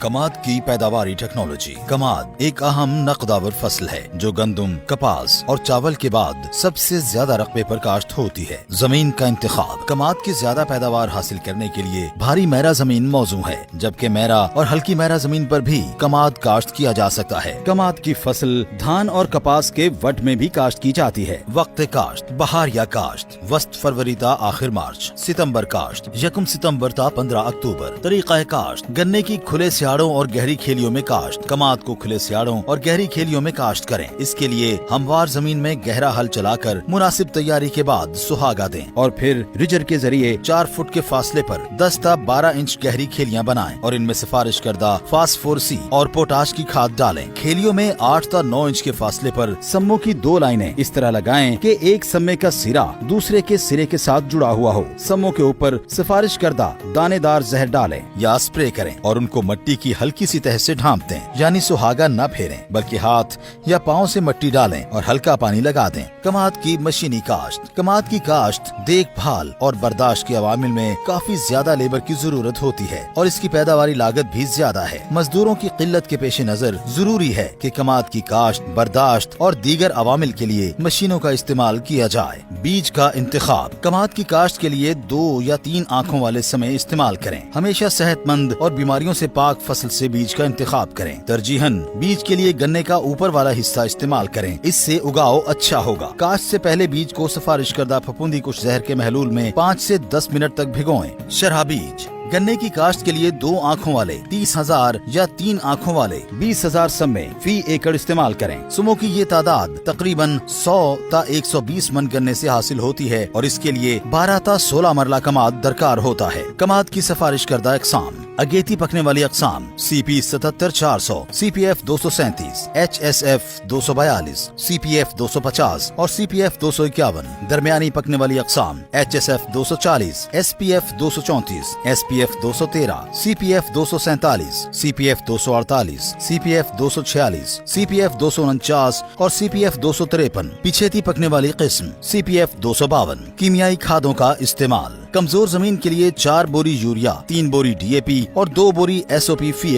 कमाद की पैदावारी टेक्नोलॉजी। कमाद एक अहम नकदावर फसल है जो गंदम, कपास और चावल के बाद सबसे ज्यादा रकबे पर काश्त होती है। जमीन का इंतखाब। कमाद की ज्यादा पैदावार हासिल करने के लिए भारी मैरा जमीन मौजू है, जबकि मैरा और हल्की मैरा जमीन पर भी कमाद काश्त किया जा सकता है। कमाद की फसल धान और कपास के वट में भी काश्त की जाती है। वक्त काश्त बहार या काश्त वस्त फरवरी ता आखिर मार्च। सितम्बर काश्त 1 सितम्बर ता 15 अक्टूबर। तरीका काश्त गन्ने की खुले सियाड़ों और गहरी खेलियों में काश्त। कमाद को खुले सियाड़ों और गहरी खेलियों में काश्त करें। इसके लिए हमवार जमीन में गहरा हल चलाकर मुनासिब तैयारी के बाद सुहागा दें और फिर रिजर के जरिए 4 फुट के फासले पर 10 ता 12 इंच गहरी खेलियां बनाएं और इनमें सिफारिश करदा फास्फोरसी और पोटाश की खाद डालें। खेलियों में 8 ता 9 इंच के फासले पर सम्मों की 2 लाइनें इस तरह लगाएं कि एक सम्मे का सिरा दूसरे के सिरे के साथ जुड़ा हुआ हो। सम्मों के ऊपर सिफारिश करदा दानेदार जहर डालें या स्प्रे करें और उनको मट्टी की हल्की सी तह से ढांप दें, यानी सुहागा न फेरें बल्कि हाथ या पाँव से मट्टी डालें और हल्का पानी लगा दें। कमाद की मशीनी काश्त। कमाद की काश्त देखभाल और बर्दाश्त के अवामिल में काफी ज्यादा लेबर की जरूरत होती है और इसकी पैदावारी लागत भी ज्यादा है। मजदूरों की किल्लत के पेश नजर जरूरी है कि कमाद की काश्त, बर्दाश्त और दीगर अवामिल के लिए मशीनों का इस्तेमाल किया जाए। बीज का इंतखाब। कमाद की काश्त के लिए 2 या 3 आँखों वाले समय इस्तेमाल करें। हमेशा सेहतमंद और बीमारियों से पाक फसल से बीज का इंतखाब करें। तरजीहन बीज के लिए गन्ने का ऊपर वाला हिस्सा इस्तेमाल करें, इससे उगाव अच्छा होगा। काश्त से पहले बीज को सिफारिश करदा फफूंदी कुछ जहर के महलूल में 5 से 10 मिनट तक भिगोएं। शरहा बीज। गन्ने की काश्त के लिए 2 आँखों वाले 30,000 या 3 आँखों वाले 20,000 सम्मे फी एकड़ इस्तेमाल करें। सुमों की ये तादाद तकरीबन 100 ता 120 मन गन्ने से हासिल होती है और इसके लिए 12 ता 16 मरला कमाद दरकार होता है। कमाद की सिफारिश करदा अकसाम। अगेती पकने वाली अकसाम CP 77-400, CPF 237, HSF 242, CPF 250 और CPF 251। दरमियानी पकने वाली अकसाम HSF 240, SPF 234, SPF 213, CPF 247, CPF 248, CPF 246, CPF 249 और CPF 253। पिछेती पकने वाली किस्म CPF 252। कीमियाई खादों का इस्तेमाल। कमजोर जमीन के लिए 4 बोरी यूरिया, 3 बोरी DAP और 2 बोरी SOP फी